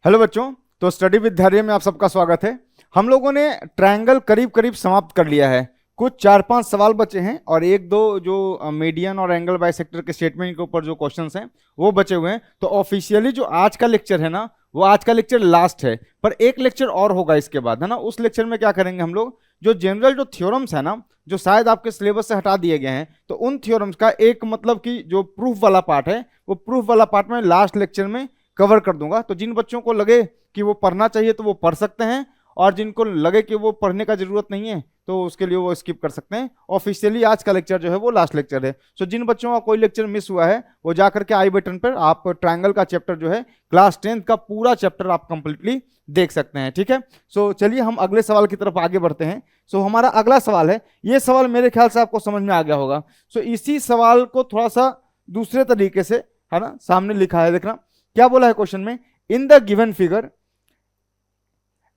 Hello बच्चों। तो study विद्यालय में आप सबका स्वागत है। हम लोगों ने ट्रायंगल करीब करीब समाप्त कर लिया है। कुछ 4-5 सवाल बचे हैं और एक दो जो मीडियन और एंगल बाइसेक्टर के स्टेटमेंट के ऊपर जो क्वेश्चंस हैं वो बचे हुए हैं। तो ऑफिशियली जो आज का लेक्चर है ना, वो आज का लेक्चर लास्ट है, पर एक लेक्चर और होगा इसके बाद, है ना। उस लेक्चर में क्या करेंगे हम लोग, जो जनरल जो थ्योरम्स है ना, जो शायद आपके सिलेबस से हटा दिए गए हैं, तो उन थ्योरम्स का एक मतलब कि जो प्रूफ वाला पार्ट है, वो प्रूफ वाला पार्ट में लास्ट लेक्चर में कवर कर दूंगा। तो जिन बच्चों को लगे कि वो पढ़ना चाहिए तो वो पढ़ सकते हैं, और जिनको लगे कि वो पढ़ने का जरूरत नहीं है तो उसके लिए वो स्किप कर सकते हैं। ऑफिशियली आज का लेक्चर जो है वो लास्ट लेक्चर है। सो जिन बच्चों का कोई लेक्चर मिस हुआ है वो जाकर के आई बटन पर आप ट्रायंगल का चैप्टर जो है क्लास 10th का पूरा चैप्टर आप कंप्लीटली देख सकते हैं। ठीक है। सो चलिए हम अगले सवाल की तरफ आगे बढ़ते हैं। सो हमारा अगला सवाल है, ये सवाल मेरे ख्याल से आपको समझ में आ गया होगा। सो इसी सवाल को थोड़ा सा दूसरे तरीके से, है ना, सामने लिखा है, देखना क्या बोला है क्वेश्चन में। In the given figure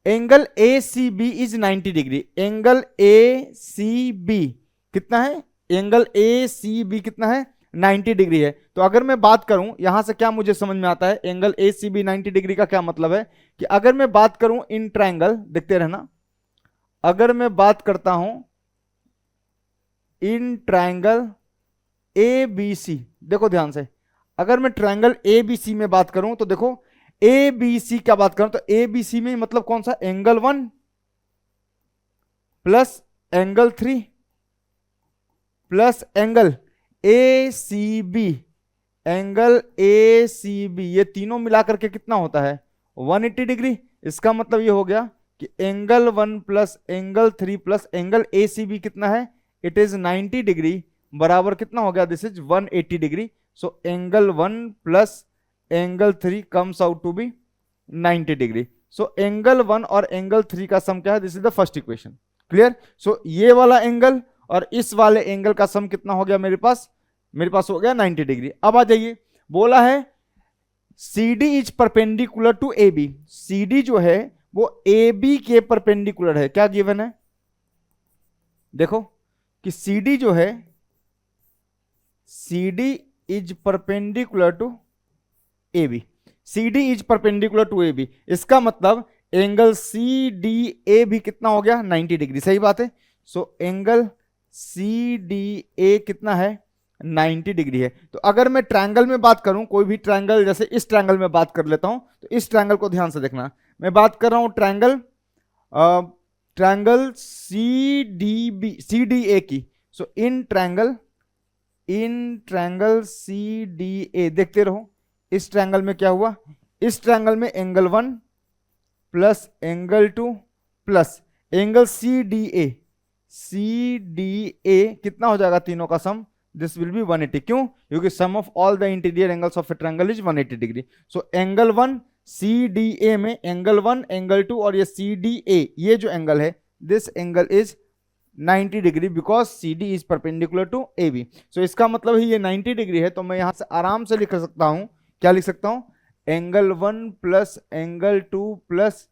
angle A C B is 90 degree. Angle A C B कितना है? एंगल ए सी बी कितना है? 90 डिग्री है। तो अगर मैं बात करूं, यहां से क्या मुझे समझ में आता है, angle A C B 90 degree का क्या मतलब है कि अगर मैं बात करूं इन ट्रायंगल, देखते रहना, अगर मैं बात करता हूं इन ट्रायंगल ए बी सी, देखो ध्यान से, अगर मैं ट्रायंगल ए बी सी में बात करूं तो देखो ए बी सी क्या बात करूं तो ए बी सी में मतलब कौन सा, angle 1 plus angle 3 plus angle A C B, angle A C B, ये तीनों मिलाकर के कितना होता है? 180 डिग्री। इसका मतलब ये हो गया कि angle 1 plus angle 3 plus angle A C B कितना है? इट इज 90 डिग्री, बराबर कितना हो गया? This is 180 degree. So angle 1 plus angle 3 comes out to be 90 degree. So angle 1 और एंगल 3 का सम क्या है? This is the first equation. Clear. So ये वाला एंगल और इस वाले एंगल का सम कितना हो गया मेरे पास? मेरे पास हो गया 90 डिग्री। अब आ जाइए, बोला है CD is perpendicular to AB। CD जो है वो AB के परपेंडिकुलर है। क्या गिवन है? देखो कि CD जो है, CD is perpendicular to AB। CD is perpendicular to AB, इसका मतलब एंगल CDA भी कितना हो गया? 90 डिग्री। सही बात है। सो एंगल CDA कितना है? 90 डिग्री है। तो अगर मैं ट्रायंगल में बात करूं, कोई भी ट्रायंगल, जैसे इस ट्रायंगल में बात कर लेता हूं, तो इस ट्रायंगल को ध्यान से देखना। मैं बात कर रहा हूं ट्रायंगल ट्रायंगल CDA की। सो इन ट्रायंगल CDA देखते रहो। इस ट्रायंगल में क्या हुआ? इस ट्रायंगल में angle 1 plus angle 2 plus angle CDA कितना हो जाएगा? तीनों का सम, दिस विल बी 180। क्यों? क्योंकि sum of all the interior angles of a triangle is 180 degree. So angle 1 CDA में एंगल 1 एंगल 2 और ये CDA, ये जो एंगल है, this angle is 90 degree because CD is perpendicular to AB। सो इसका मतलब ही ये 90 डिग्री है। तो मैं यहां से आराम से लिख सकता हूं, क्या लिख सकता हूं? Angle 1 plus angle 2 plus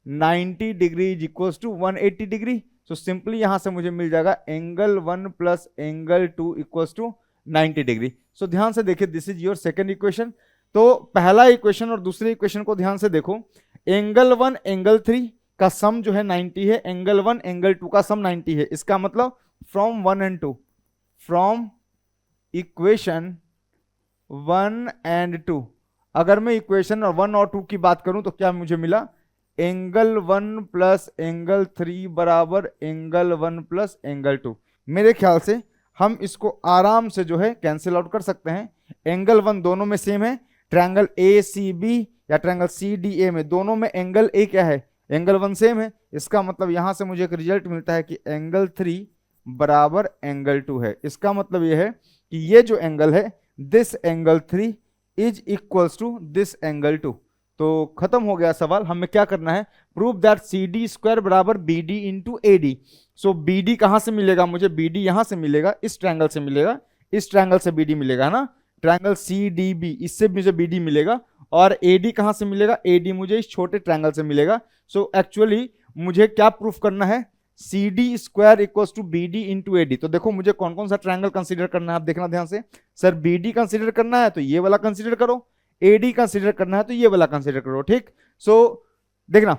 90 degree is equal to 180 degree. So simply यहां से मुझे मिल जाएगा angle 1 plus angle 2 equals to 90 degree. So ध्यान से देखिए, this is your second equation. तो पहला इक्वेशन और दूसरे इक्वेशन को ध्यान से देखो। एंगल 1 एंगल 3 का सम जो है 90 है, एंगल 1 एंगल 2 का सम 90 है। इसका मतलब from 1 and 2, from equation 1 and 2, अगर मैं इक्वेशन 1 और 2 की बात करूं तो क्या मुझे मिला? एंगल 1 प्लस एंगल 3 बराबर एंगल 1 प्लस एंगल 2। मेरे ख्याल से हम इसको आराम से जो है कैंसिल आउट कर सकते हैं। एंगल 1 दोनों में सेम है, ट्रायंगल ACB या ट्रायंगल CDA में दोनों में एंगल A क्या है? एंगल 1 सेम है। इसका मतलब यहां से मुझे एक रिजल्ट मिलता है कि एंगल 3 बराबर एंगल 2 है। इसका मतलब यह है कि ये जो एंगल है, this angle 3 is equals to this angle 2। तो खत्म हो गया सवाल। हमें क्या करना है? प्रूव दैट CD स्क्वायर बराबर BD इंटू AD। सो BD कहां से मिलेगा मुझे? BD यहां से मिलेगा, इस ट्रायंगल से मिलेगा, इस ट्रायंगल से BD मिलेगा, है ना। ट्रायंगल CDB, इससे मुझे BD मिलेगा। और AD कहां से मिलेगा? AD मुझे इस छोटे ट्रायंगल से मिलेगा। सो एक्चुअली मुझे क्या प्रूफ करना है? CD square equals to BD into AD। तो देखो मुझे कौन कौन सा ट्रायंगल कंसीडर करना है, आप देखना ध्यान से। सर BD कंसीडर करना है तो ये वाला कंसीडर करो, एडी कंसीडर करना है तो ये वाला कंसीडर करो, ठीक। सो देखना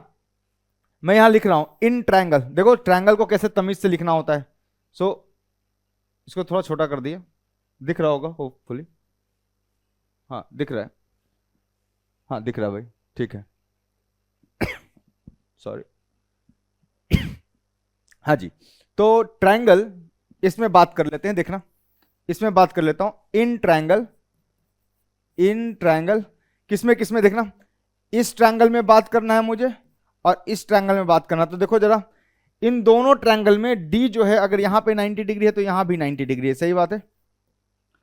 मैं यहां लिख रहा हूं इन ट्रायंगल, देखो ट्रायंगल को कैसे तमीज से लिखना होता है। सो इसको थोड़ा छोटा कर दिया, दिख रहा होगा होपफुली, हाँ दिख रहा है, हाँ दिख रहा है भाई, ठीक है सॉरी हाँ जी। तो ट्रायंगल इसमें बात कर लेते हैं, देखना इसमें बात कर लेता हूं इन ट्रायंगल, इन ट्रायंगल किसमें किसमें, देखना इस ट्रायंगल में बात करना है मुझे और इस ट्रायंगल में बात करना। तो देखो जरा इन दोनों ट्रायंगल में डी जो है अगर यहां पे 90 डिग्री है तो यहां भी 90 डिग्री है, सही बात है।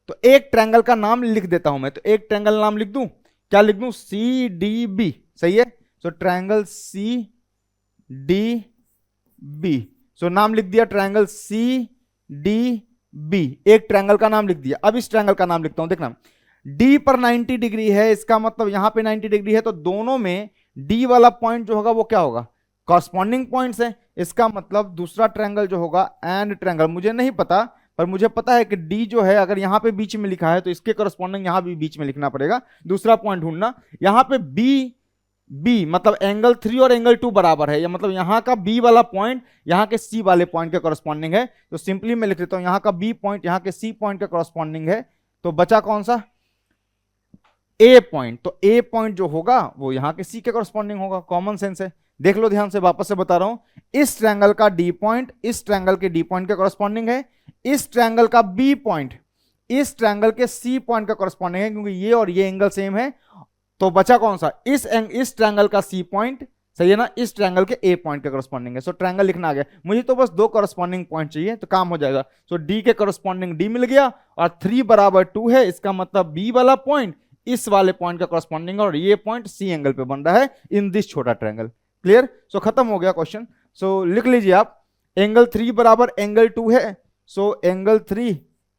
तो एक ट्रायंगल का नाम लिख देता हूं मैं, तो एक ट्रायंगल नाम लिख दूं, क्या लिख दूं, सी डी बी, सही है। सो ट्रायंगल सी डी बी, सो नाम लिख दिया ट्रायंगल सी डी बी, एक ट्रायंगल का नाम लिख दिया। अब इस ट्रायंगल का नाम लिखता हूं, देखना डी पर 90 डिग्री है, इसका मतलब यहां पे 90 डिग्री है, तो दोनों में डी वाला पॉइंट जो होगा वो क्या होगा, कॉरस्पॉन्डिंग पॉइंट्स है। इसका मतलब दूसरा ट्रायंगल जो होगा एंड ट्रायंगल, मुझे नहीं पता पर मुझे पता है कि डी जो है अगर यहां पे बीच में लिखा है तो इसके कॉरस्पॉन्डिंग यहां भी बीच में लिखना पड़ेगा, दूसरा पॉइंट ढूंढना। यहां पे बी मतलब एंगल 3 और एंगल 2 बराबर है, या मतलब यहां का बी वाला पॉइंट यहां के सी वाले पॉइंट के कॉरस्पॉन्डिंग है। तो सिंपली मैं लिख देता हूं यहां का बी पॉइंट यहां के सी पॉइंट के कॉरस्पॉन्डिंग है, तो बचा कौन सा, ए पॉइंट। तो ए पॉइंट जो होगा वो यहां के सी के कॉरस्पॉन्डिंग होगा, कॉमन सेंस है। देख लो ध्यान से, वापस से बता रहा हूं, इस ट्रायंगल का डी पॉइंट इस ट्रायंगल के डी पॉइंट के कॉरस्पॉन्डिंग है, इस ट्रायंगल का बी पॉइंट इस ट्रायंगल के सी पॉइंट का कॉरस्पॉन्डिंग है, क्योंकि ये और ये एंगल सेम है। तो बचा कौन सा, इस ट्रायंगल का सी पॉइंट, सही है ना, इस ट्रायंगल के ए पॉइंट के कॉरस्पॉन्डिंग है। सो ट्रायंगल लिखना आ गया, मुझे तो बस दो कॉरस्पॉन्डिंग पॉइंट चाहिए तो काम हो जाएगा। सो डी के कॉरस्पॉन्डिंग डी मिल गया और 3 बराबर 2 है, इसका मतलब बी वाला पॉइंट इस वाले पॉइंट का कॉरस्पॉन्डिंग और ये पॉइंट सी एंगल पे बन रहा है इन दिस छोटा ट्रायंगल। क्लियर। सो खत्म हो गया क्वेश्चन। सो लिख लीजिए आप, एंगल 3 बराबर एंगल 2 है, सो एंगल 3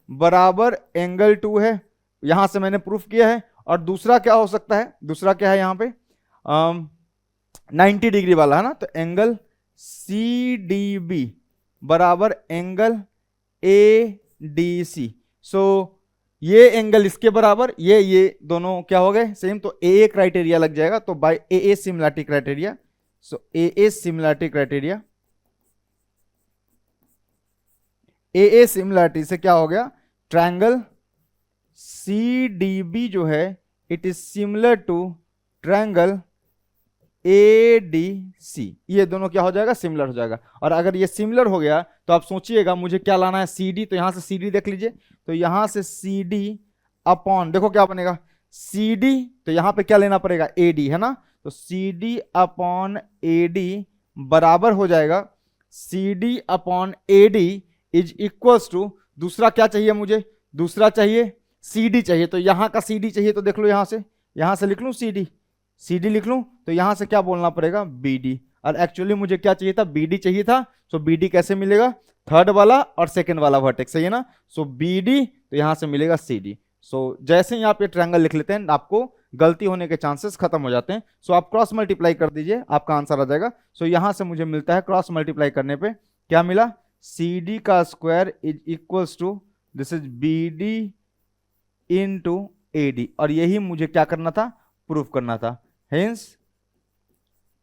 बराबर एंगल 2 है, यहां से मैंने प्रूफ किया है। और दूसरा क्या हो सकता है, दूसरा क्या है यहां पे 90 डिग्री वाला है ना, तो एंगल सी डी बी बराबर एंगल ए डी सी। सो ये एंगल इसके बराबर, ये दोनों क्या हो गए सेम, तो ए क्राइटेरिया लग जाएगा। तो by A similarity criteria, so A similarity criteria, A similarity से क्या हो गया, ट्रायंगल सी डी बी जो है it is similar to triangle A D C, ये दोनों क्या हो जाएगा, सिमिलर हो जाएगा। और अगर ये सिमिलर हो गया तो आप सोचिएगा मुझे क्या लाना है, सी डी, तो यहां से सी डी देख लीजिए, तो यहां से सी डी अपॉन, देखो क्या बनेगा, सी डी, तो यहां पे क्या लेना पड़ेगा, ए डी है ना, तो C D upon A D बराबर हो जाएगा C D upon A D is equals to, दूसरा क्या चाहिए मुझे, दूसरा चाहिए सी डी चाहिए, तो यहां का सी डी चाहिए, तो देख लो यहां से लिख लूं सी डी लिख लूं, तो यहां से क्या बोलना पड़ेगा, बी डी। और एक्चुअली मुझे क्या चाहिए था, बी डी चाहिए था। सो बी डी कैसे मिलेगा, थर्ड वाला और सेकंड वाला वर्टेक्स, सही है ना। सो बी डी तो यहां से मिलेगा सी डी। सो जैसे ही आप ये ट्रायंगल लिख लेते हैं आपको गलती होने के चांसेस खत्म हो जाते हैं। सो आप क्रॉस मल्टीप्लाई कर दीजिए, आपका आंसर आ जाएगा। सो यहां से मुझे मिलता है क्रॉस मल्टीप्लाई करने पे क्या मिला, सी डी का square is equals to this is B D into A D, और यही मुझे क्या करना था, प्रूफ करना था, हेंस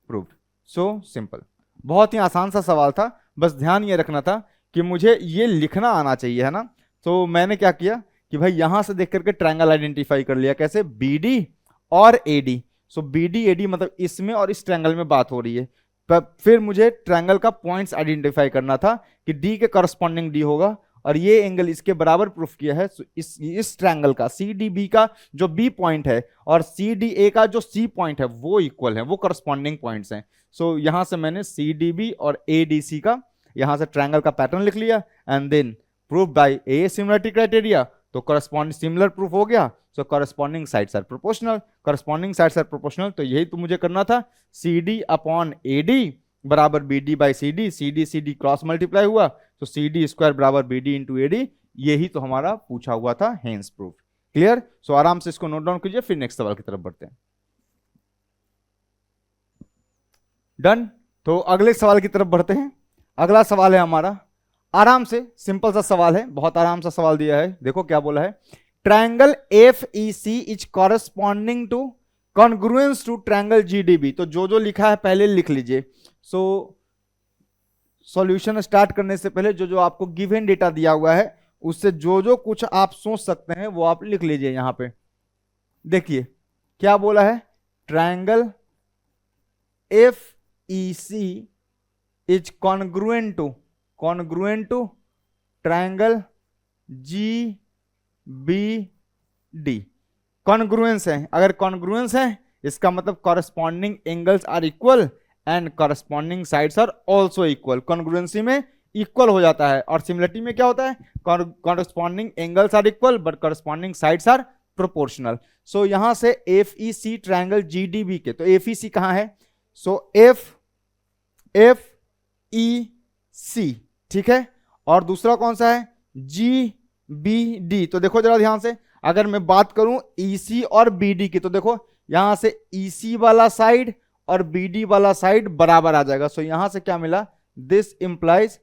प्रूव्ड। सो सिंपल, बहुत ही आसान सा सवाल था, बस ध्यान ये रखना था कि मुझे ये लिखना आना चाहिए, है ना। तो मैंने क्या किया कि भाई यहां से देख करके ट्रायंगल आइडेंटिफाई कर लिया, कैसे, बी डी और A D. So B D A D मतलब इसमें और इस ट्रायंगल में बात हो रही है, फिर मुझे ट्रायंगल का पॉइंट्स आइडेंटिफाई करना था कि डी के करस्पॉन्डिंग डी होगा और ये एंगल इसके बराबर प्रूफ किया है। इस ट्रायंगल का सी डी बी का जो बी पॉइंट है और सी डी ए का जो सी पॉइंट है वो इक्वल है, वो करस्पॉन्डिंग पॉइंट्स हैं। सो यहां से मैंने सी डी बी और ए डी सी का यहां से ट्रायंगल का पैटर्न लिख लिया and then proof by A similarity criteria, तो करस्पॉन्डिंग सिमिलर प्रूफ हो गया। So corresponding sides are proportional, corresponding sides are proportional, तो यही तो मुझे करना था, C D upon A D बराबर B D by C D cross multiply हुआ, तो सी डी स्क्वायर बराबर B D into A D, यही तो हमारा पूछा हुआ था, हेंस प्रूफ। क्लियर। सो आराम से इसको नोट डाउन कीजिए, फिर नेक्स्ट सवाल की तरफ बढ़ते हैं। डन। तो अगले सवाल की तरफ बढ़ते हैं। अगला सवाल है हमारा, आराम से सिंपल सा सवाल है, बहुत आराम सा सवाल दिया है। देखो क्या बोला है, triangle FEC is corresponding to congruence to triangle GDB। तो जो लिखा है पहले लिख लीजिए। सो सॉल्यूशन स्टार्ट करने से पहले जो आपको गिवन डेटा दिया हुआ है उससे जो कुछ आप सोच सकते हैं वो आप लिख लीजिए। यहां पे देखिए क्या बोला है, triangle FEC is congruent to triangle GBD। Congruence है, अगर कॉन्ग्रुएंस है इसका मतलब corresponding angles are equal and corresponding sides are also equal. Congruency में इक्वल हो जाता है और सिमिलरिटी में क्या होता है, corresponding angles are equal but corresponding sides are proportional. So यहां से FEC ट्रायंगल GDB के, तो FEC कहां है, सो FEC ठीक है, और दूसरा कौन सा है, GBD। तो देखो जरा ध्यान से, अगर मैं बात करूं EC और BD की, तो देखो यहां से EC वाला साइड और BD वाला साइड बराबर आ जाएगा। सो यहां से क्या मिला, दिस इंप्लाइज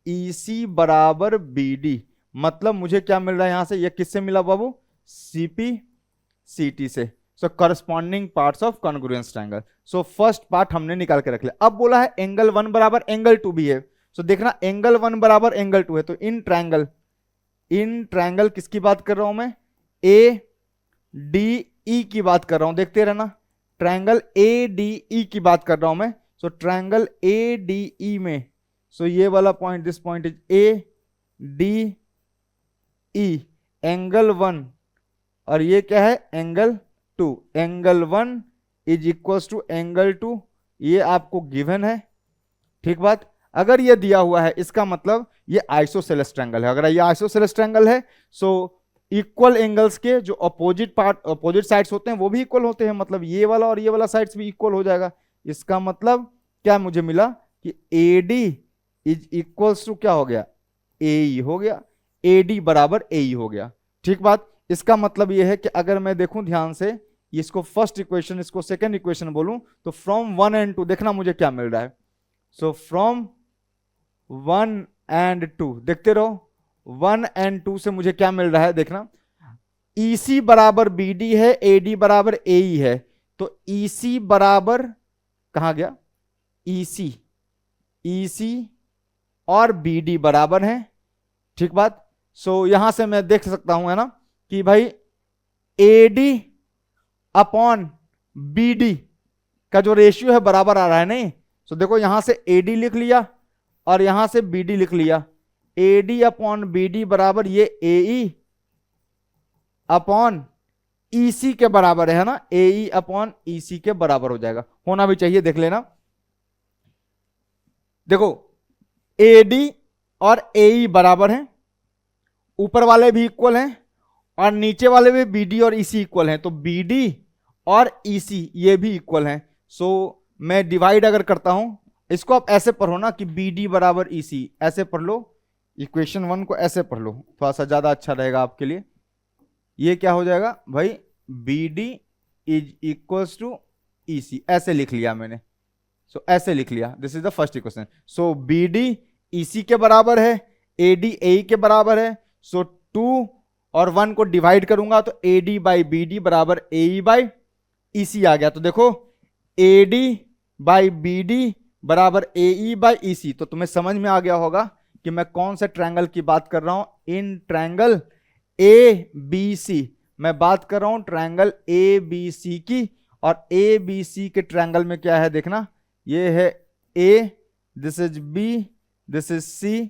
EC बराबर BD। मतलब मुझे क्या मिल रहा है यहां से, ये किससे मिला बाबू, CP/CT से। सो corresponding parts of congruence triangle. So first part हमने निकाल के रख लिया। अब बोला है एंगल 1 बराबर एंगल 2 भी है। सो देखना एंगल 1 बराबर एंगल 2 है, तो इन ट्रायंगल किसकी बात कर रहा हूं मैं, ADE की बात कर रहा हूं। देखते रहना, ट्रायंगल ADE की बात कर रहा हूं मैं। सो ट्रायंगल ADE में, सो ये वाला point, this point is ADE, angle 1 और ये क्या है, angle 2। Angle 1 is equals to angle 2, ये आपको गिवन है, ठीक बात। अगर ये दिया हुआ है इसका मतलब ये आइसोसेलेस ट्रायंगल है। अगर ये आइसोसेलेस ट्रायंगल है सो इक्वल एंगल्स के जो अपोजिट साइड्स होते हैं वो भी इक्वल होते हैं, मतलब ये वाला और ये वाला साइड्स भी इक्वल हो जाएगा। इसका मतलब क्या मुझे मिला कि AD इज इक्वल्स टू क्या हो गया, AE हो गया, AD बराबर AE हो गया, ठीक बात। इसका मतलब ये है कि अगर मैं देखूं ध्यान से, इसको फर्स्ट इक्वेशन इसको सेकंड इक्वेशन बोलूं, तो फ्रॉम 1 and 2 देखना मुझे क्या मिल रहा है। सो फ्रॉम 1 and 2 देखते रहो, 1 and 2 से मुझे क्या मिल रहा है देखना, EC बराबर BD है, AD बराबर AE है। तो EC बराबर कहां गया, EC और BD बराबर है, ठीक बात। सो यहां से मैं देख सकता हूं है ना कि भाई AD अपॉन BD का जो रेशियो है बराबर आ रहा है नहीं। सो देखो यहां से AD लिख लिया और यहां से BD लिख लिया, AD अपॉन BD बराबर ये AE अपॉन EC के बराबर है ना, AE अपॉन EC के बराबर हो जाएगा, होना भी चाहिए, देख लेना। देखो AD और AE बराबर हैं, ऊपर वाले भी इक्वल हैं और नीचे वाले भी BD और EC इक्वल हैं, तो BD और EC ये भी इक्वल हैं। सो मैं डिवाइड अगर करता हूं, इसको आप ऐसे पढ़ो ना कि BD बराबर EC, ऐसे पढ़ लो, इक्वेशन 1 को ऐसे पढ़ लो, थोड़ा सा ज्यादा अच्छा रहेगा आपके लिए। ये क्या हो जाएगा भाई, BD is equals to EC, ऐसे लिख लिया मैंने। सो ऐसे लिख लिया, this is the first equation. So BD EC के बराबर है, AD AE के बराबर है। सो 2 और 1 को डिवाइड करूंगा तो AD बाई BD बराबर AE बाई EC आ गया। तो देखो AD बाई BD बराबर AE बाई EC। तो तुम्हें समझ में आ गया होगा कि मैं कौन से ट्रायंगल की बात कर रहा हूं, इन ट्रायंगल ABC मैं बात कर रहा हूं, ट्रायंगल ABC की। और ABC के ट्रायंगल में क्या है देखना, ये है A, this is B, this is C,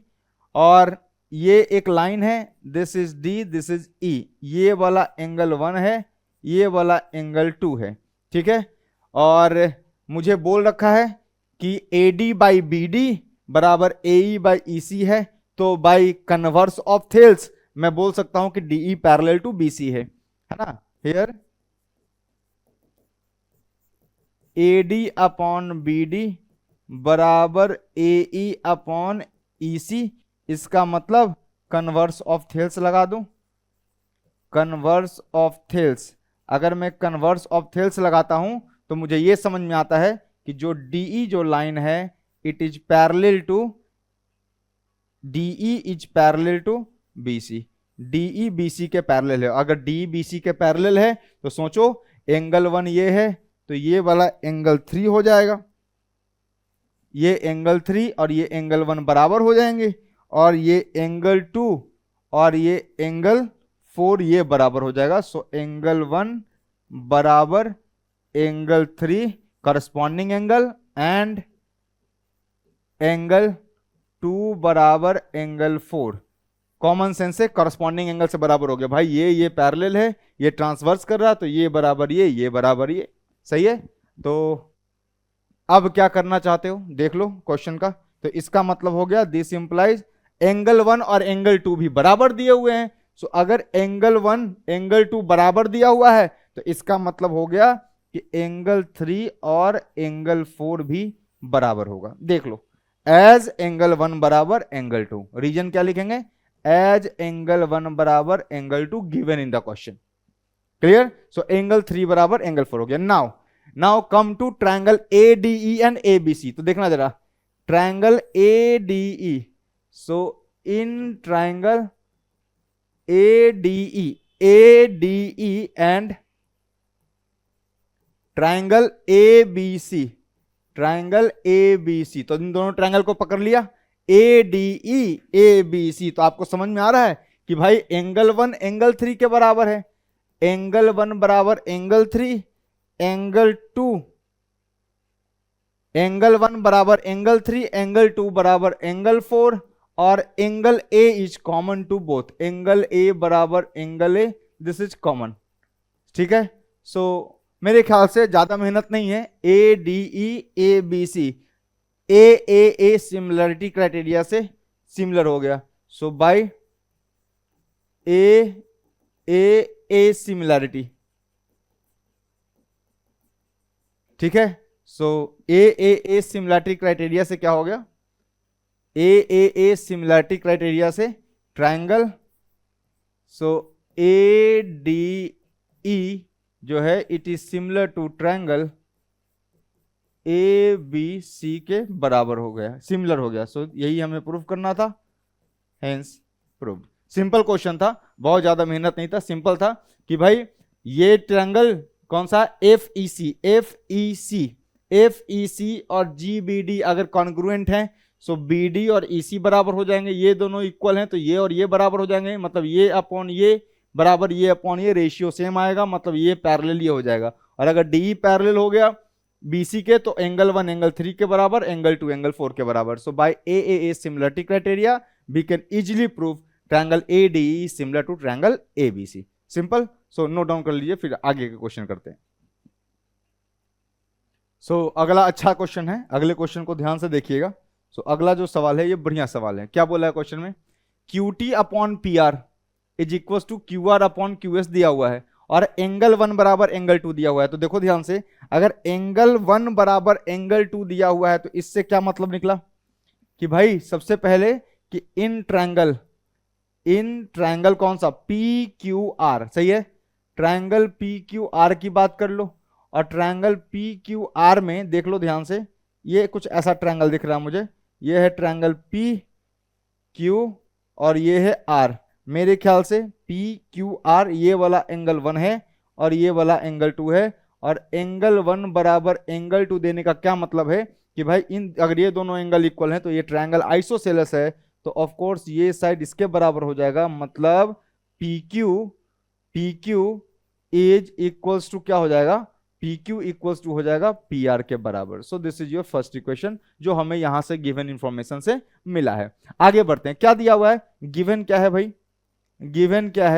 और ये एक लाइन है, this is D, this is E। ये वाला एंगल 1 है, ये वाला एंगल 2 है, ठीक है। और मुझे बोल रखा है कि AD बाई BD बराबर AE बाई EC है, तो बाई कन्वर्स ऑफ थेल्स मैं बोल सकता हूं कि DE पैरेलल टू BC है ना। हियर AD अपॉन BD बराबर AE अपॉन EC, इसका मतलब कन्वर्स ऑफ थेल्स लगा दूं, कन्वर्स ऑफ थेल्स। अगर मैं कन्वर्स ऑफ थेल्स लगाता हूं तो मुझे यह समझ में आता है कि जो DE जो लाइन है, it is parallel to, DE is parallel to BC। DE BC के पैरेलल है। अगर DE BC के पैरेलल है तो सोचो एंगल 1 ये है तो ये वाला एंगल 3 हो जाएगा, ये एंगल 3 और ये एंगल 1 बराबर हो जाएंगे, और ये एंगल 2 और ये एंगल 4 ये बराबर हो जाएगा। सो एंगल 1 बराबर angle 3 corresponding angle, and angle 2 बराबर एंगल 4। कॉमन सेंस से करस्पॉन्डिंग एंगल से बराबर हो गया भाई, ये पैरेलल है, ये ट्रांसवर्स कर रहा, तो ये बराबर ये बराबर ये, सही है। तो अब क्या करना चाहते हो देख लो क्वेश्चन का। तो इसका मतलब हो गया दिस इंप्लाइज एंगल 1 और एंगल 2 भी बराबर दिए हुए हैं। सो अगर एंगल 1 एंगल 2 बराबर दिया हुआ है तो इसका मतलब हो गया कि एंगल 3 और एंगल 4 भी बराबर होगा। देख लो, एज एंगल 1 बराबर एंगल 2, रीजन क्या लिखेंगे, एज एंगल 1 बराबर angle 2 given in the question. Clear. So angle 3 बराबर एंगल 4 हो गया। Now come to triangle ADE and ABC। तो देखना जरा, triangle ADE, so in triangle ADE and triangle ABC, triangle ABC, तो इन दोनों ट्रायंगल को पकड़ लिया, ADE ABC। तो आपको समझ में आ रहा है कि भाई एंगल 1 एंगल 3 के बराबर है, एंगल 1 बराबर एंगल 3, एंगल 2 एंगल 1 बराबर एंगल 3, एंगल 2 बराबर एंगल 4, और angle A is common to both, angle A बराबर angle A, this is common. ठीक है। सो मेरे ख्याल से ज्यादा मेहनत नहीं है, ADE ABC A similarity criteria से सिमिलर हो गया। सो बाय A सिमिलरिटी, ठीक है। सो A सिमिलरिटी क्राइटेरिया से क्या हो गया, A सिमिलरिटी क्राइटेरिया से ट्रायंगल, सो ADE जो है it is similar to triangle ABC के बराबर हो गया, सिमिलर हो गया। सो यही हमें प्रूफ करना था, हेंस प्रूफ। सिंपल क्वेश्चन था, बहुत ज्यादा मेहनत नहीं था, सिंपल था कि भाई ये ट्रायंगल कौन सा, FEC और GBD अगर कॉन्ग्रुएंट हैं, सो BD और EC बराबर हो जाएंगे, ये दोनों इक्वल हैं तो ये और ये बराबर हो जाएंगे, मतलब ये अपॉन ये बराबर ये अपॉन ये, रेशियो सेम आएगा, मतलब ये पैरेलल ही हो जाएगा। और अगर DE पैरेलल हो गया BC के तो एंगल 1 एंगल 3 के बराबर, एंगल 2 एंगल 4 के बराबर। So by AAA similarity criteria we can easily prove triangle ADE similar to triangle ABC। Simple. So note down कर लीजिए, फिर आगे के क्वेश्चन करते हैं। सो अगला अच्छा क्वेश्चन है, अगले क्वेश्चन को ध्यान से देखिएगा। सो अगला जो सवाल है ये बढ़िया सवाल है। क्या बोला है क्वेश्चन में, QT upon PR is equal to QR upon QS दिया हुआ है, और एंगल 1 बराबर एंगल 2 दिया हुआ है। तो देखो ध्यान से, अगर एंगल 1 बराबर एंगल 2 दिया हुआ है तो इससे क्या मतलब निकला कि भाई सबसे पहले कि इन ट्रायंगल कौन सा, PQR, सही है, ट्रायंगल PQR की बात कर लो, और ट्रायंगल PQR में देख लो ध्यान से, ये कुछ ऐसा ट्रायंगल दिख रहा है मुझे, ये है ट्रायंगल PQ और ये है R। मेरे ख्याल से PQR ये वाला एंगल 1 है और ये वाला एंगल 2 है, और एंगल 1 बराबर एंगल 2 देने का क्या मतलब है कि भाई इन अगर ये दोनों एंगल इक्वल हैं तो ये ट्रायंगल आइसोसेलेस है, तो ऑफ कोर्स ये साइड इसके बराबर हो जाएगा, मतलब PQ इज इक्वल्स टू क्या हो जाएगा, PQ इक्वल्स टू हो जाएगा PR के बराबर। So this is your first equation जो हमें यहां से गिवन इंफॉर्मेशन से मिला है। आगे बढ़ते हैं, क्या दिया हुआ है, गिवन क्या है भाई, गिवन क्या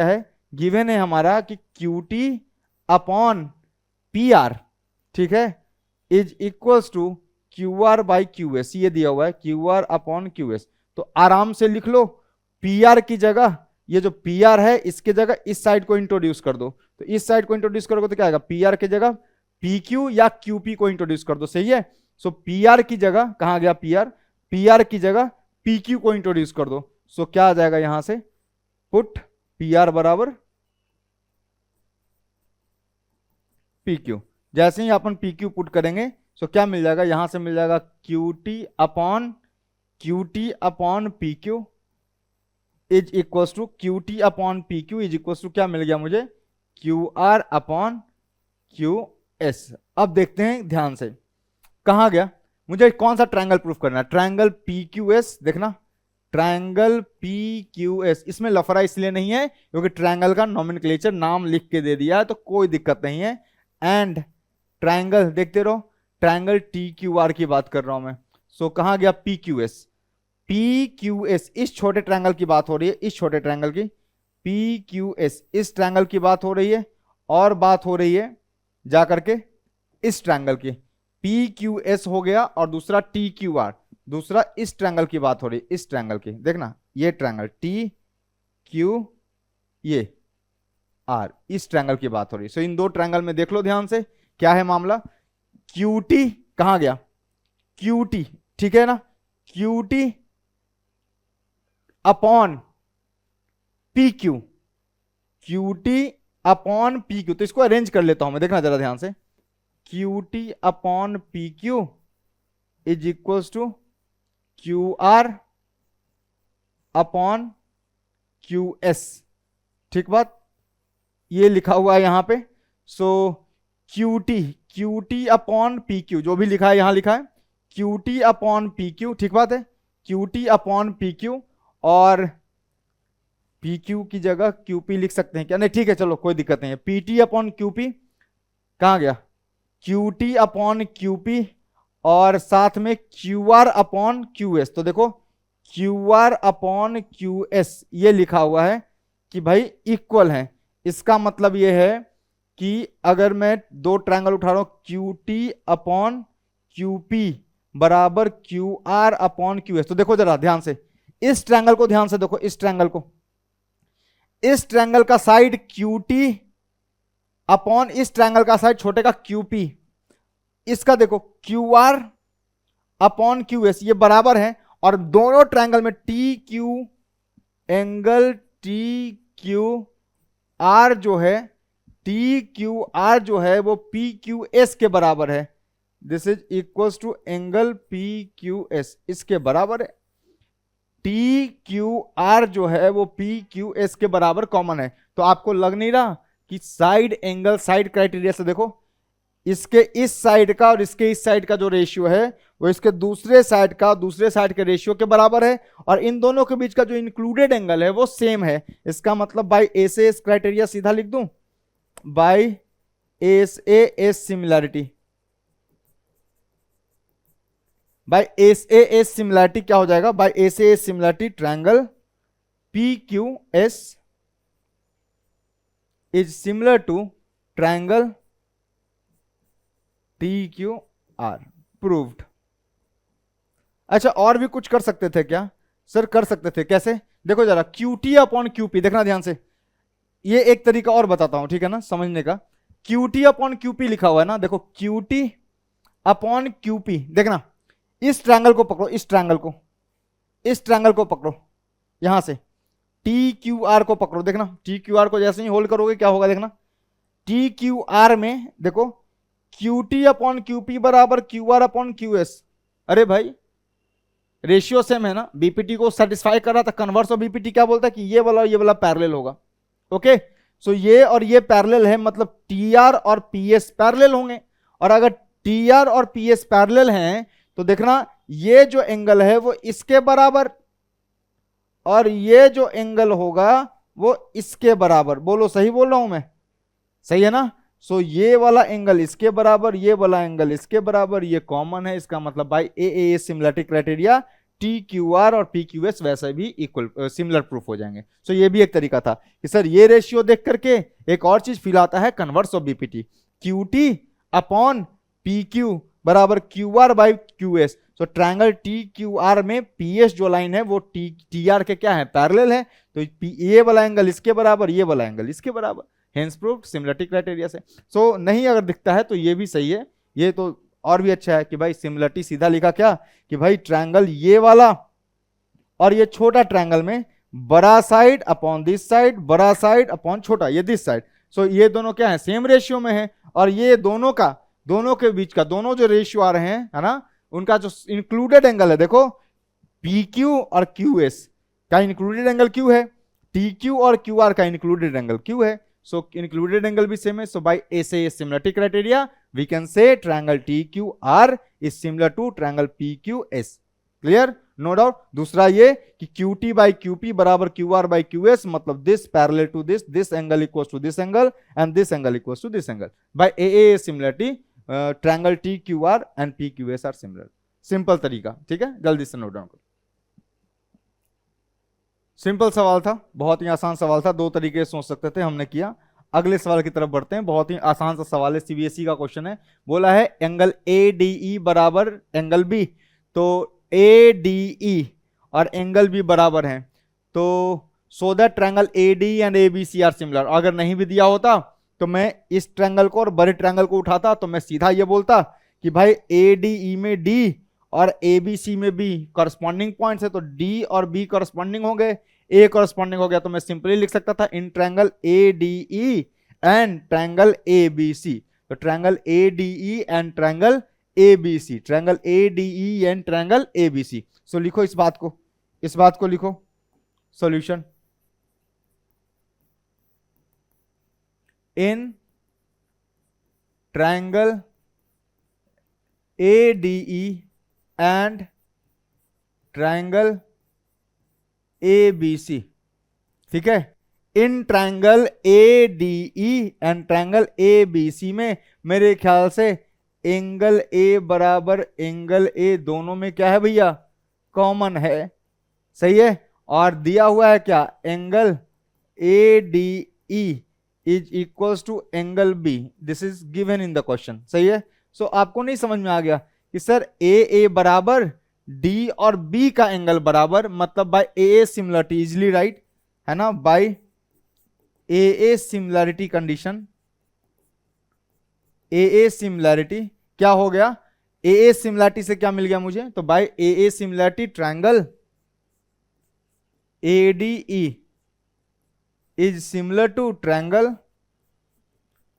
है, गिवन है हमारा कि QT अपॉन PR, ठीक है, is equals to QR by QS, ये दिया हुआ है QR अपॉन QS। तो आराम से लिख लो, PR की जगह ये जो PR है इसके जगह इस साइड को इंट्रोड्यूस कर दो, तो इस साइड को इंट्रोड्यूस करोगे तो क्या आएगा, PR की जगह PQ या QP को इंट्रोड्यूस कर दो, सही है। सो PR की जगह कहां गया PR की जगह PQ को इंट्रोड्यूस कर दो। सो क्या आ जाएगा यहां से, पुट PR बराबर PQ। जैसे ही अपन PQ पुट करेंगे सो क्या मिल जाएगा, यहां से मिल जाएगा QT upon PQ is equals to Q T upon P Q is equals to क्या मिल गया मुझे, Q R upon Q S. अब देखते हैं ध्यान से, कहां गया, मुझे कौन सा ट्रायंगल प्रूफ करना है, ट्रायंगल पी क्यू एस। देखना ट्रायंगल पी क्यू एस, इसमें लफड़ा इसलिए नहीं है क्योंकि ट्रायंगल का नॉमेनक्लेचर नाम लिख के दे दिया है तो कोई दिक्कत नहीं है। एंड ट्रायंगल देखते रहो, ट्रायंगल टी क्यू आर की बात कर रहा हूं मैं। सो कहां गया P Q S, P Q S इस छोटे ट्रायंगल की बात हो रही है, इस छोटे ट्रायंगल की, पी क्यू एस इस ट्रायंगल की बात हो रही है, और बात हो रही है जाकर के इस ट्रायंगल की, पी क्यू एस हो गया, और दूसरा टी क्यू आर, दूसरा इस ट्रायंगल की बात हो रही है, इस ट्रायंगल की। देखना ये ट्रायंगल टी क्यू ये आर, इस ट्रायंगल की बात हो रही है। सो इन दो ट्रायंगल में देख लो ध्यान से क्या है मामला, क्यूटी कहां गया, क्यूटी, ठीक है ना, QT upon P Q, QT upon P Q, तो इसको अरेंज कर लेता हूं मैं, देखना जरा ध्यान से, QT upon P Q is equals to Q R upon Q S, ठीक बात, ये लिखा हुआ है यहां पे। So QT upon P Q, जो भी लिखा है यहां लिखा है क्यूटी अपॉन पी क्यू, ठीक बात है, क्यूटी अपॉन पी क्यू, और पी क्यू की जगह क्यूपी लिख सकते हैं क्या, नहीं ठीक है चलो कोई दिक्कत नहीं है, पीटी अपॉन क्यूपी, कहां गया क्यूटी अपॉन क्यूपी, और साथ में Q R upon Q S. तो देखो Q R upon Q S ये लिखा हुआ है कि भाई इक्वल है, इसका मतलब ये है कि अगर मैं दो ट्रायंगल उठा रहा हूं, Q T upon Q P बराबर Q R upon Q S, तो देखो जरा ध्यान से इस ट्रायंगल को, ध्यान से देखो इस ट्रायंगल को, इस ट्रायंगल का साइड क्यू टी अपॉन इस ट्रायंगल का साइड छोटे का क्यू पी, इसका देखो Q R upon Q S ये बराबर है, और दोनों ट्रायंगल में T Q angle T Q are जो है, टी क्यू आर जो है वो पी क्यू एस के बराबर है, this is equals to angle P Q S, इसके बराबर है, टी क्यू आर जो है वो पी क्यू एस के बराबर कॉमन है। तो आपको लग नहीं रहा कि साइड एंगल साइड क्राइटेरिया से देखो, इसके इस साइड का और इसके इस साइड का जो रेशियो है वो इसके दूसरे साइड के रेशियो के बराबर है, और इन दोनों के बीच का जो इंक्लूडेड एंगल है वो सेम है। इसका मतलब by S A S criteria सीधा लिख दूं, by S A S similarity, by S A S similarity क्या हो जाएगा, by S A S similarity triangle P Q S is similar to triangle T Q R, proved. अच्छा और भी कुछ कर सकते थे क्या सर, कर सकते थे, कैसे, देखो जरा Q T upon Q P, देखना ध्यान से, ये एक तरीका और बताता हूं ठीक है ना समझने का, Q T upon Q P लिखा हुआ है ना, देखो Q T upon Q P, देखना इस ट्रायंगल को पकड़ो, इस ट्रायंगल को, इस ट्रायंगल को पकड़ो, यहां से टी क्यू आर को पकड़ो, देखना टी क्यू आर को जैसे ही होल्ड करोगे क्या होगा, देखना टी क्यू आर में देखो Q T upon Q P बराबर Q R upon Q S, अरे भाई रेशियो सेम है ना, बीपीटी को सेटिस्फाई कर रहा था, कन्वर्स ऑफ बीपीटी क्या बोलता है कि ये वाला पैरेलल होगा, ओके। सो ये और ये पैरेलल है, मतलब टी आर और पी एस पैरेलल होंगे, और अगर टी आर और पी एस पैरेलल हैं तो देखना ये जो एंगल है वो इसके बराबर, और ये जो एंगल होगा वो इसके बराबर, बोलो सही बोल रहा हूं मैं, सही है ना। सो ये वाला एंगल इसके बराबर, ये वाला एंगल इसके बराबर, ये कॉमन है, इसका मतलब by A similarity criteria T Q R और पी क्यू एस वैसे भी इक्वल सिमिलर प्रूफ हो जाएंगे। सो ये भी एक तरीका था कि सर ये रेशियो देख करके एक और चीज फील आता है, converse of BPT, Q T upon P Q बराबर Q R by Q S. So triangle T Q R में पी एस जो लाइन है वो टी आर के क्या है, पैरेलल है, तो ये वाला एंगल इसके बराबर, ये वाला एंगल इसके बराबर, हेंस प्रूव्ड सिमिलरिटी क्राइटेरिया से। सो नहीं अगर दिखता है तो ये भी सही है, ये तो और भी अच्छा है कि भाई सिमिलरिटी सीधा लिखा क्या कि भाई ट्रायंगल ये वाला और ये छोटा ट्रायंगल में बड़ा साइड अपॉन दिस साइड, बड़ा साइड अपॉन छोटा ये दिस साइड। सो ये दोनों क्या है, सेम रेशियो में है, और ये दोनों के बीच का दोनों जो रेशियो आ रहे हैं है ना, उनका जो इंक्लूडेड एंगल है देखो पी क्यू और क्यू एस, क्या इंक्लूडेड एंगल क्यू है, टी क्यू और क्यू आर का इंक्लूडेड एंगल क्यू है, सो इंक्लूडेड एंगल भी सेम है, so by A S similarity criteria we can say triangle T Q R is similar to triangle P Q S. Clear, no doubt. दूसरा ये कि Q T by Q P बराबर Q R by Q S, मतलब this parallel to this angle equals to this angle and this angle equals to this angle by A similarity triangle T Q R and P Q S are similar. Simple तरीका, ठीक है, जल्दी से note down करो। Simple सवाल था, बहुत ही आसान सवाल था, दो तरीके से सोच सकते थे, हमने किया। अगले सवाल की तरफ बढ़ते हैं, बहुत ही आसान सा सवाल है, सीबीएसई का क्वेश्चन है। बोला है एंगल ए डी ई बराबर एंगल बी, तो ए डी ई और एंगल बी बराबर हैं, तो so that triangle A D and A B C are similar. अगर नहीं भी दिया होता तो मैं इस ट्रायंगल को और बड़े ट्रायंगल को उठाता, तो मैं सीधा ये बोलता कि भाई ए डी ई में डी और ए बी सी में बी करस्पॉन्डिंग पॉइंट्स है, तो डी और बी करस्पॉन्डिंग हो गए, ए करस्पॉन्डिंग हो गया, तो मैं सिंपली लिख सकता था in triangle A D E and triangle A B C. तो triangle A D E and triangle A B C, triangle A D E and triangle A B C. So लिखो इस बात को लिखो, solution in triangle A D E and triangle A B C, ठीक है। In triangle A D E and triangle A B C में मेरे ख्याल से एंगल ए बराबर एंगल ए दोनों में क्या है भैया, कॉमन है, सही है। और दिया हुआ है क्या, angle A D E is equals to angle B, this is given in the question, सही है। सो आपको नहीं समझ में आ गया कि सर ए बराबर डी और बी का एंगल बराबर, मतलब by A similarity, easily right है ना, by A similarity condition, A similarity क्या हो गया, ए सिमिलरिटी से क्या मिल गया मुझे, तो by A similarity triangle A D E is similar to triangle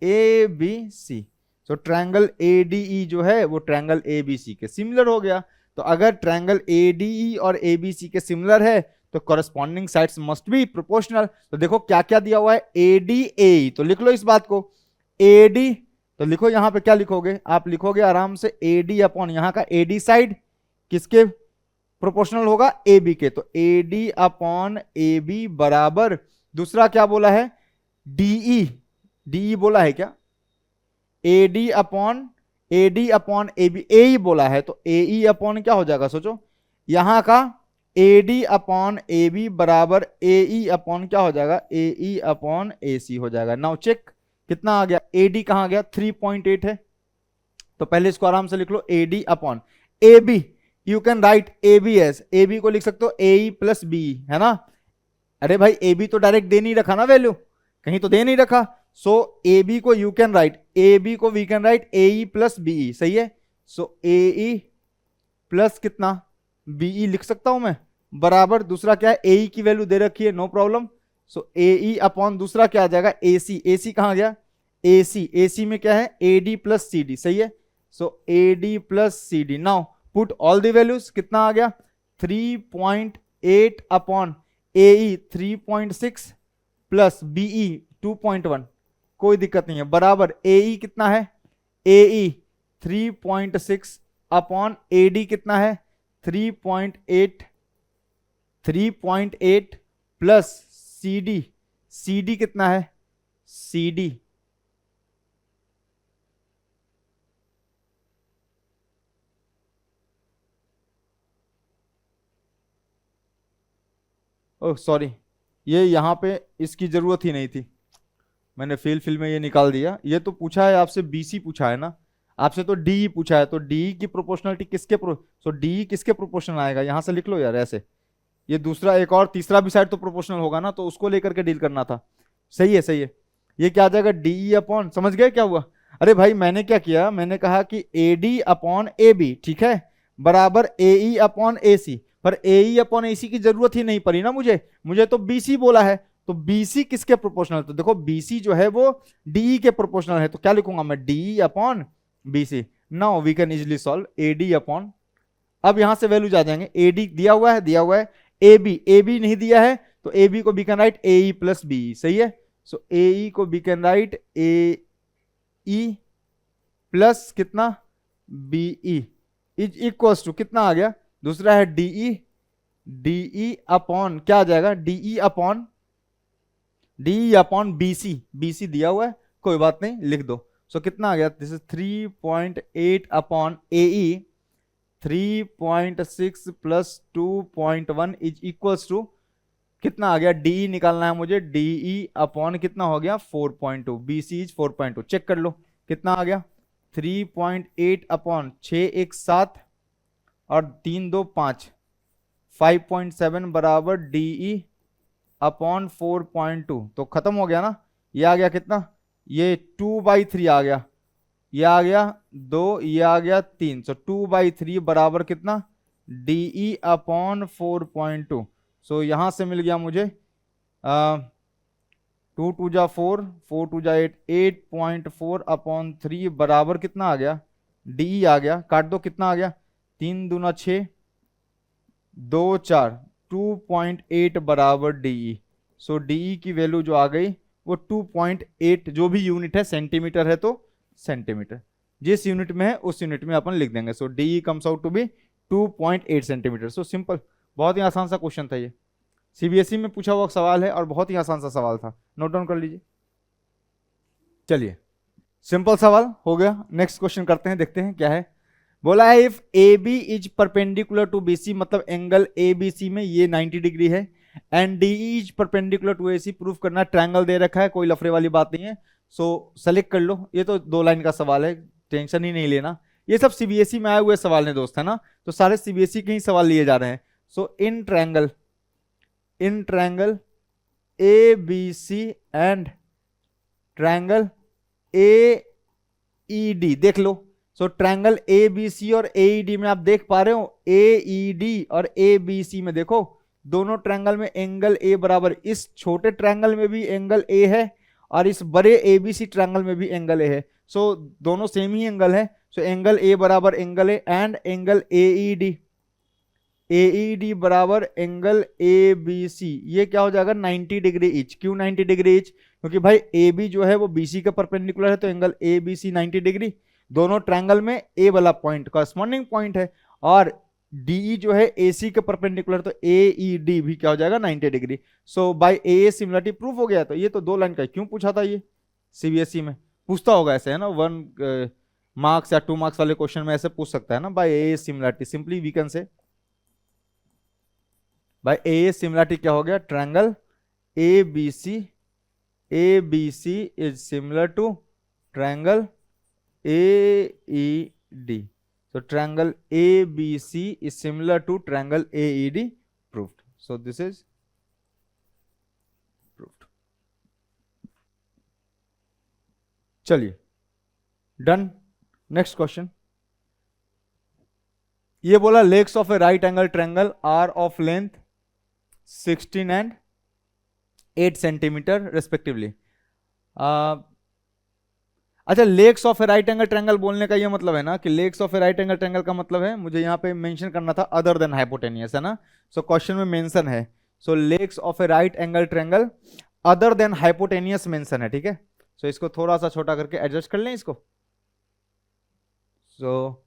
A B C. तो ट्रायंगल ए डी ई जो है वो ट्रायंगल ए बी सी के सिमिलर हो गया। तो अगर ट्रायंगल ए डी ई और ए बी सी के सिमिलर है तो corresponding sides must be proportional. तो देखो क्या क्या दिया हुआ है, ए डी ए, तो लिख लो इस बात को, ए डी, तो लिखो यहां पे क्या लिखोगे, आप लिखोगे आराम से ए डी अपॉन यहां का ए डी साइड किसके प्रोपोर्शनल होगा, ए बी के, तो A D upon A B बराबर, दूसरा क्या बोला है, डीई, डीई बोला है क्या, A D upon A B, A ही बोला है, तो ए ई अपॉन क्या हो जाएगा, सोचो यहां का A D upon A B बराबर ए ई अपॉन क्या हो जाएगा, ए ई अपॉन ए सी हो जाएगा। नाउ चेक कितना आ गया, ए डी कहां गया, 3.8 है, तो पहले इसको आराम से लिख लो, A D upon A B, you can write A B as, A B को लिख सकते हो ए ई प्लस बी, है ना। अरे भाई ए बी तो डायरेक्ट दे नहीं रखा ना, वैल्यू कहीं तो दे नहीं रखा, सो ए बी को you can write, A B को we can write A E plus B, सही है। सो ए ई प्लस कितना बीई लिख सकता हूं मैं, बराबर दूसरा क्या है, ए ई की वैल्यू दे रखी है, नो प्रॉब्लम। सो ए ई अपॉन दूसरा क्या आ जाएगा, ए सी, ए सी कहां गया, ए सी में क्या है, A D plus C D, सही है। So A D plus C D, now put all the values, कितना आ गया 3.8 upon A E 3.6 plus BE 2.1, कोई दिक्कत नहीं है, बराबर ए ई कितना है, ए ई 3.6 अपॉन ए डी कितना है 3.8 प्लस सी डी कितना है, सी डी ओह सॉरी, ये यहां पे इसकी जरूरत ही नहीं थी, मैंने फिल में ये निकाल दिया। ये तो पूछा है आपसे बीसी पूछा है ना, आपसे तो डी पूछा है, तो डी की प्रोपोर्शनलिटी किसके सो डी किसके प्रोपोर्शनल आएगा, यहां से लिख लो यार ऐसे, ये दूसरा एक और तीसरा भी साइड तो प्रोपोर्शनल होगा ना, तो उसको लेकर के डील करना था, सही है सही है। ये क्या आ जाएगा डी अपॉन, समझ गए क्या हुआ, अरे भाई मैंने क्या किया, मैंने कहा कि A D upon A B, ठीक है, बराबर ए ई अपॉन ए सी, पर ए ई अपॉन ए सी की जरूरत ही नहीं पड़ी ना मुझे तो बी सी बोला है, तो BC किसके प्रोपोर्शनल, तो देखो BC जो है वो DE के प्रोपोर्शनल है, तो क्या लिखूंगा मैं DE upon BC। Now we can easily solve AD upon, अब यहां से वैल्यूज आ जाएंगे, AD दिया हुआ है ए बी नहीं दिया है तो ए बी को we can write A E plus B, सही है। सो ए ई को we can write A E plus कितना बीई इज इक्वल्स टू कितना आ गया, दूसरा है डीई, डीई अपॉन क्या आ जाएगा, डीई अपॉन बीसी, बीसी दिया हुआ है कोई बात नहीं लिख दो। सो कितना आ गया, this is 3.8 upon AE 3.6 plus 2.1 is equals to कितना आ गया, डीई निकालना है मुझे, डीई अपॉन कितना हो गया 4.2, बीसी इज 4.2, चेक कर लो कितना आ गया 3.8 अपॉन 6 1 7 और 3 2 5 5.7 बराबर डीई अपॉन 4.2, तो खत्म हो गया ना। ये आ गया कितना, ये 2/3 आ गया, ये आ गया 2, ये आ गया 3, सो 2/3 बराबर कितना डीई अपॉन 4.2। सो यहां से मिल गया मुझे 2 2 जा 4 4 2 जा 8 8.4 अपॉन 3 बराबर कितना आ गया, डीई आ गया, काट दो कितना आ गया 3 दूना 6 2 4 2.8 बराबर डीई। सो डीई की वैल्यू जो आ गई वो 2.8, जो भी यूनिट है सेंटीमीटर है तो सेंटीमीटर, जिस यूनिट में है उस यूनिट में अपन लिख देंगे। So DE comes out to be 2.8 centimetre. So simple, बहुत ही आसान सा क्वेश्चन था ये, सीबीएसई में पूछा हुआ सवाल है और बहुत ही आसान सा सवाल था, नोट डाउन कर लीजिए। चलिए सिंपल सवाल हो गया, नेक्स्ट क्वेश्चन करते हैं, देखते हैं क्या है। बोला है if A B is perpendicular to B C, मतलब एंगल ए बी सी में ये 90 डिग्री है, and D is perpendicular to A C, proof करना, ट्रायंगल दे रखा है, कोई लफड़े वाली बात नहीं है। सो सेलेक्ट कर लो, ये तो 2 लाइन का सवाल है, टेंशन ही नहीं लेना, ये सब सीबीएसई में आए हुए सवाल हैं दोस्त, है ना, तो सारे सीबीएसई के ही सवाल लिए जा रहे हैं। So in triangle A B C and triangle A E D, देख लो। सो ट्रायंगल ए बी सी और ए ई डी में आप देख पा रहे हो, ए ई डी और ए बी सी में देखो दोनों ट्रायंगल में एंगल ए बराबर, इस छोटे ट्रायंगल में भी एंगल ए है और इस बड़े ए बी सी ट्रायंगल में भी एंगल ए है। सो दोनों सेम ही एंगल है, सो एंगल ए बराबर angle A and angle A E D बराबर एंगल ए बी सी, ये क्या हो जाएगा 90 डिग्री इच। क्यों 90 डिग्री इच, क्योंकि भाई ए बी जो है वो बी सी के परपेंडिकुलर है, तो angle A B C 90 degree, दोनों ट्रायंगल में ए वाला पॉइंट कॉरस्पॉन्डिंग पॉइंट है, और डीई जो है एसी के परपेंडिकुलर, तो ए ई डी भी क्या हो जाएगा 90 degree. So by A similarity proof हो गया। तो ये तो 2 लाइन का, क्यों पूछा था ये, सीबीएसई में पूछता होगा ऐसे, है ना, 1 मार्क्स या 2 मार्क्स वाले क्वेश्चन में ऐसे पूछ सकता है ना, by A similarity, simply we can say by A similarity क्या हो गया, triangle A B C is similar to triangle A E D. So triangle ABC is similar to triangle AED, proved. So this is proved. चलिए done, next question. ये बोला legs of a right angle triangle are of length 16 and 8 centimetre respectively. अच्छा, legs of a right angle triangle बोलने का ये मतलब है ना कि legs of a right angle triangle का मतलब है, मुझे यहाँ पे मेंशन करना था अदर देन हाइपोटेनियस, है ना। सो क्वेश्चन में मेंशन है, so legs of a right angle triangle other than hypotenuse mention है, ठीक है। सो इसको थोड़ा सा छोटा करके एडजस्ट कर लें इसको। सो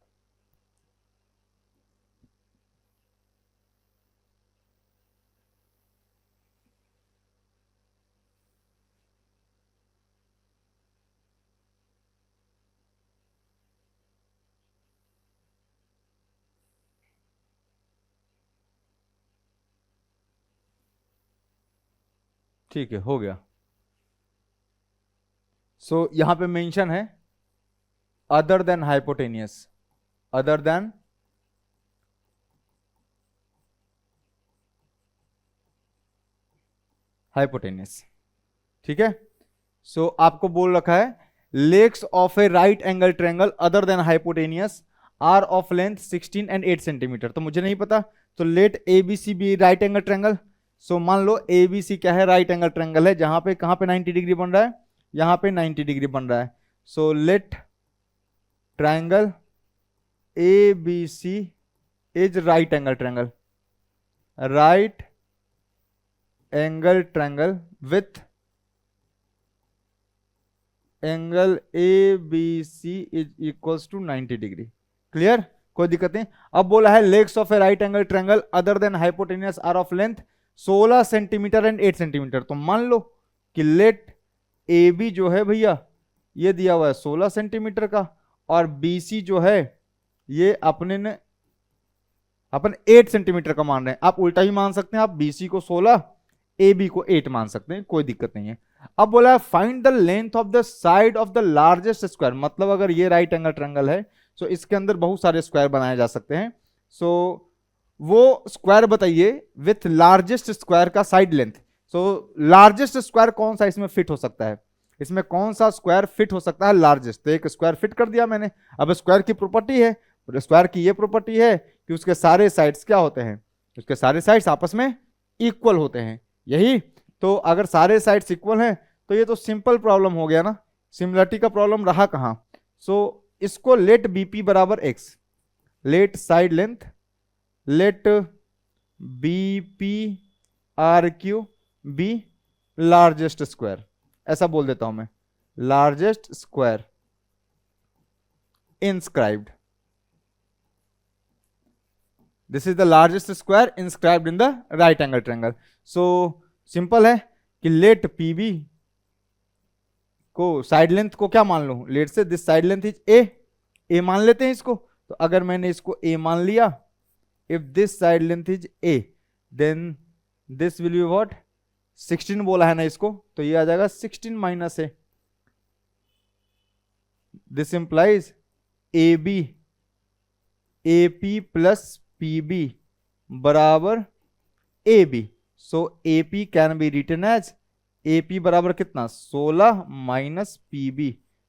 ठीक है, हो गया। सो यहां पे मेंशन है other than hypotenuse, other than hypotenuse, ठीक है। सो आपको बोल रखा है legs of a right angle triangle other than hypotenuse are of length 16 and 8 centimetre. तो मुझे नहीं पता, तो let A B C be right angle triangle. So मान लो ए बी सी क्या है, राइट एंगल ट्रायंगल है, जहां पे कहां पे 90 डिग्री बन रहा है, यहां पे 90 डिग्री बन रहा है। So let triangle A B C is right angle triangle, right angle triangle with angle A B C is equals to 90 degree. Clear, कोई दिक्कत नहीं। अब बोला है legs of a right angle triangle other than hypotenuse are of length 16 centimetre and 8 centimetre. तो मान लो कि late A B जो है भैया ये दिया हुआ है 16 सेंटीमीटर का, और बी सी जो है ये अपन 8 सेंटीमीटर का मान रहे हैं। आप उल्टा ही मान सकते हैं, आप बी सी को 16 ए बी को 8 मान सकते हैं, कोई दिक्कत नहीं है। अब बोला है find the length of the side of the largest square. मतलब अगर ये राइट एंगल ट्रायंगल है तो इसके अंदर बहुत सारे स्क्वायर बनाए जा सकते हैं। सो वो स्क्वायर बताइए विथ लार्जेस्ट स्क्वायर का side length. So largest square कौन सा इसमें फिट हो सकता है, इसमें कौन सा स्क्वायर फिट हो सकता है लार्जेस्ट। तो एक स्क्वायर फिट कर दिया मैंने। अब स्क्वायर की प्रॉपर्टी है, स्क्वायर की ये प्रॉपर्टी है कि उसके सारे साइड्स क्या होते हैं, उसके सारे साइड्स आपस में इक्वल होते हैं, यही। तो अगर सारे साइड्स इक्वल हैं तो ये तो सिंपल प्रॉब्लम हो गया ना, सिमिलरिटी का प्रॉब्लम रहा कहां। सो इसको लेट बीपी बराबर X, let side length, let BP R Q B largest square, ऐसा बोल देता हूं मैं, largest square inscribed, this is the largest square inscribed in the right angle triangle। so simple है कि लेट पीबी को side length को क्या मान लो, लेट से दिस साइड लेंथ इज ए मान लेते हैं इसको। तो अगर मैंने इसको ए मान लिया, if this side length is A then this will be what 16 बोला है ना इसको, तो ये आ जाएगा 16 minus A. This implies A B A P plus P B बराबर A B. So A P can be written as A P बराबर कितना 16 minus P B.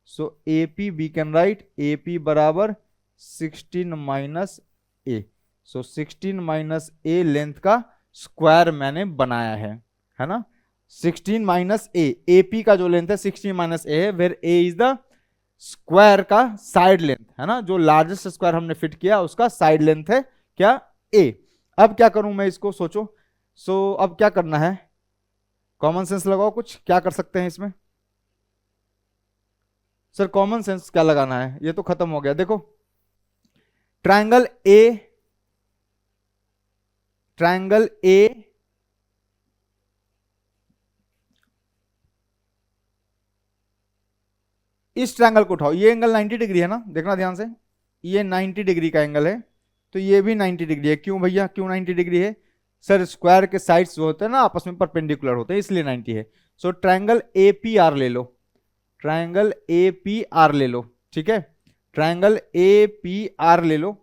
So A P we can write A P बराबर 16 minus A. So 16 minus A length का square मैंने बनाया है ना। 16 minus A P का जो लेंथ है 16 माइनस ए है, where A is the square का साइड लेंथ है ना, जो लार्जेस्ट स्क्वायर हमने फिट किया उसका साइड लेंथ है क्या ए। अब क्या करूं मैं इसको, सोचो। सो अब क्या करना है, कॉमन सेंस लगाओ, कुछ क्या कर सकते हैं इसमें। सर कॉमन सेंस क्या लगाना है, ये तो खत्म हो गया। देखो ट्रायंगल ए इस ट्रायंगल को उठाओ, ये एंगल 90 डिग्री है ना, देखना ध्यान से, ये 90 डिग्री का एंगल है, तो ये भी 90 डिग्री है। क्यों भैया, क्यों 90 डिग्री है? सर स्क्वायर के साइड्स जो होते हैं ना आपस में परपेंडिकुलर होते हैं, इसलिए 90 है। सो ट्रायंगल ए पी आर ले लो, ट्रायंगल ए पी आर ले लो, ठीक है, ट्रायंगल ए पी आर ले लो।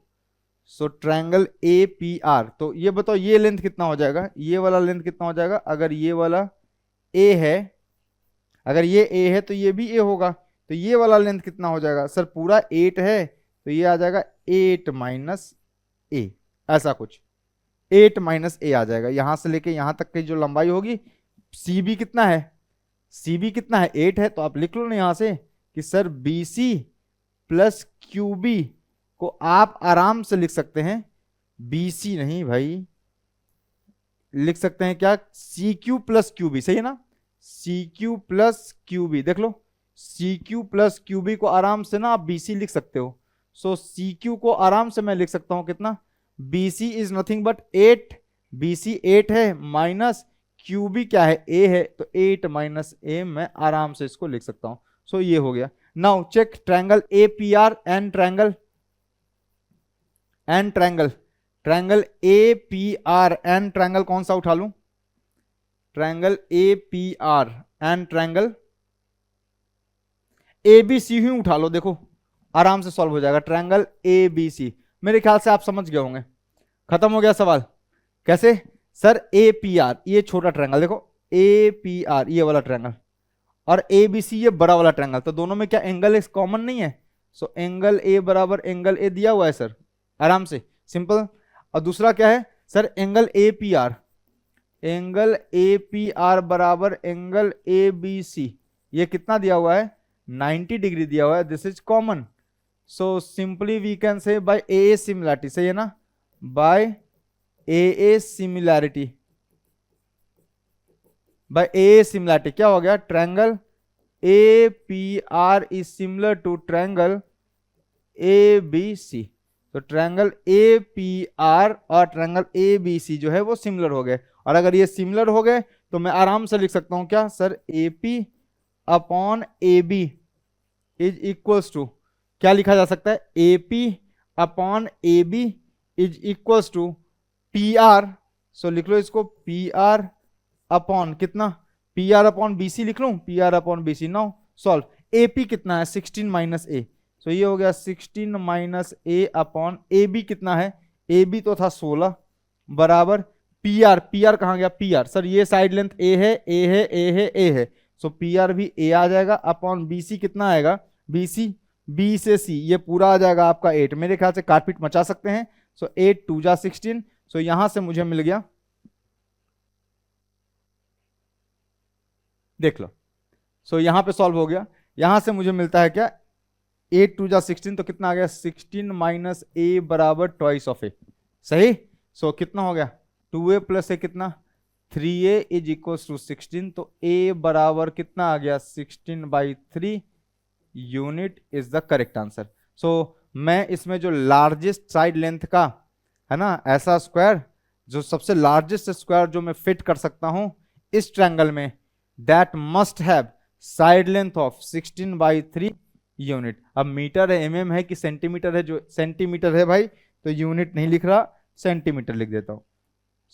सो ट्रायंगल ए पी आर, तो ये बताओ ये लेंथ कितना हो जाएगा, ये वाला लेंथ कितना हो जाएगा। अगर ये वाला ए है, अगर ये ए है तो ये भी ए होगा, तो ये वाला लेंथ कितना हो जाएगा। सर पूरा 8 है, तो ये आ जाएगा 8 माइनस ए, ऐसा कुछ 8 माइनस ए आ जाएगा। यहां से लेके यहां तक की जो लंबाई होगी, सी बी कितना है, सी बी कितना है 8 है, तो आप लिख लो ना यहां से कि sir B C plus Q B को आप आराम से लिख सकते हैं, बी सी नहीं भाई, लिख सकते हैं क्या, C Q plus Q B, सही है ना, C Q plus Q B. देख लो C Q plus Q B को आराम से ना आप बी सी लिख सकते हो। सो सी क्यू को आराम से मैं लिख सकता हूं कितना, B C is nothing but 8, B C 8 है, माइनस क्यू बी क्या है, ए है, तो 8 माइनस ए मैं आराम से इसको लिख सकता हूं। सो ये हो गया। Now check triangle A P R and triangle triangle A P R and triangle कौन सा उठा लूं, triangle A P R and triangle A B C ही उठा लो, देखो आराम से सॉल्व हो जाएगा। ट्रायंगल ए बी सी, मेरे ख्याल से आप समझ गए होंगे, खत्म हो गया सवाल। कैसे सर, ए पी आर ये छोटा ट्रायंगल, देखो ए पी आर ये वाला ट्रायंगल, और ए बी सी ये बड़ा वाला ट्रायंगल, तो दोनों में क्या एंगल कॉमन नहीं है। सो एंगल ए बराबर एंगल ए दिया हुआ है सर, आराम से सिंपल। और दूसरा क्या है sir, angle A P are, angle A P are बराबर एंगल ए बी सी, ये कितना दिया हुआ है 90 डिग्री दिया हुआ है, this is common. So simply we can say by A similarity, सही है ना, by A similarity by A similarity क्या हो गया, triangle A P R is similar to triangle A B C. तो ट्रायंगल ए पी आर और triangle A B C जो है वो सिमिलर हो गए, और अगर ये सिमिलर हो गए तो मैं आराम से लिख सकता हूं क्या sir, A P upon A B is equals to, क्या लिखा जा सकता है, A P upon A B is equals to P R. So लिख लो इसको पी आर अपॉन कितना, P R upon B C लिख लूं, P R upon B C. Now solve, A P कितना है 16 माइनस ए, सो ये हो गया 16 minus A upon A B कितना है, ए बी तो था 16 बराबर पी आर, पी आर कहाँ गया, पी आर सर ये साइड लेंथ ए है, ए है, ए है, ए है, सो पी आर भी ए आ जाएगा अपॉन बी सी कितना आएगा, बी सी, बी से सी ये पूरा आ जाएगा आपका 8, मेरे ख्याल से काटपीट मचा सकते हैं। सो 8 2 जा 16, सो यहां से मुझे मिल गया, देख लो, सो यहां पे सॉल्व हो गया, यहां से मुझे मिलता है क्या 8 2 जा 16, तो कितना आ गया 16 माइनस ए बराबर ट्वाइस ऑफ ए, सही। सो कितना हो गया 2a प्लस ए कितना 3a इज इक्वल टू 16, तो a बराबर कितना आ गया 16/3 unit is the correct answer. So मैं इसमें जो लार्जेस्ट साइड लेंथ का है ना ऐसा स्क्वायर, जो सबसे लार्जेस्ट स्क्वायर जो मैं फिट कर सकता हूं इस ट्रायंगल में, that must have side length of 16/3 unit. अब मीटर है, एमएम है कि सेंटीमीटर है, जो सेंटीमीटर है भाई तो यूनिट नहीं लिख रहा, सेंटीमीटर लिख देता हूं,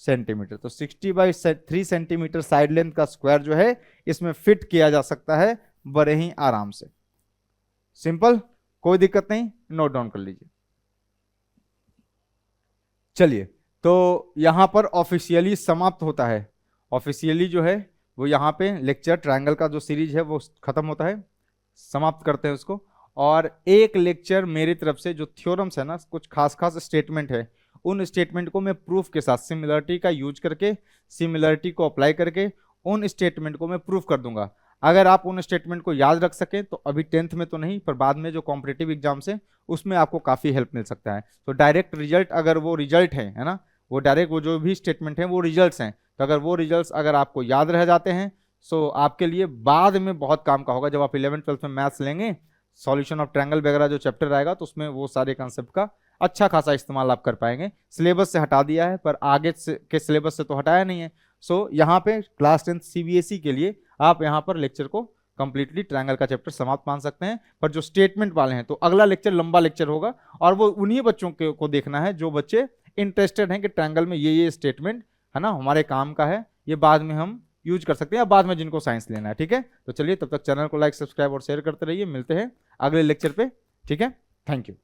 सेंटीमीटर। तो 60/3 सेंटीमीटर साइड लेंथ का स्क्वायर जो है इसमें फिट किया जा सकता है बड़े ही आराम से, सिंपल, कोई दिक्कत नहीं, नोट डाउन कर लीजिए। चलिए तो यहां पर ऑफिशियली समाप्त होता है, ऑफिशियली जो है वो यहाँ पे लेक्चर ट्रायंगल का जो सीरीज है वो खत्म होता है, समाप्त करते हैं उसको। और एक लेक्चर मेरी तरफ से जो थ्योरम्स है ना, कुछ खास खास स्टेटमेंट है, उन स्टेटमेंट को मैं प्रूफ के साथ सिमिलरिटी का यूज करके, सिमिलरिटी को अप्लाई करके उन स्टेटमेंट को मैं प्रूफ कर दूंगा। अगर आप उन स्टेटमेंट को याद रख सकें तो अभी 10th में तो नहीं, पर बाद में जो कॉम्पिटिटिव एग्जाम्स है उसमें आपको काफ़ी हेल्प मिल सकता है। तो डायरेक्ट रिजल्ट अगर वो रिजल्ट है ना, वो डायरेक्ट वो जो भी स्टेटमेंट है वो रिजल्ट्स हैं, तो अगर वो रिजल्ट्स अगर आपको याद रह जाते हैं सो आपके लिए बाद में बहुत काम का होगा। जब आप 11th 12th में मैथ्स लेंगे, सॉल्यूशन ऑफ ट्रायंगल वगैरह जो चैप्टर आएगा तो उसमें वो सारे कंसेप्ट का अच्छा खासा इस्तेमाल आप कर पाएंगे। सिलेबस से हटा दिया है पर आगे के सिलेबस से तो हटाया नहीं है। सो यहाँ पे क्लास 10th सीबीएसई के लिए आप यहाँ पर लेक्चर को कंप्लीटली ट्रायंगल का चैप्टर समाप्त मान सकते हैं। पर जो स्टेटमेंट वाले हैं तो अगला लेक्चर लंबा लेक्चर होगा, और वो उन्हीं बच्चों को देखना है जो बच्चे इंटरेस्टेड हैं कि ट्रायंगल में ये स्टेटमेंट है ना हमारे काम का है, ये बाद में हम यूज कर सकते हैं, या बाद में जिनको साइंस लेना है। ठीक है, तो चलिए तब तक चैनल को लाइक सब्सक्राइब और शेयर करते रहिए, मिलते हैं अगले लेक्चर पे। ठीक है, थैंक यू।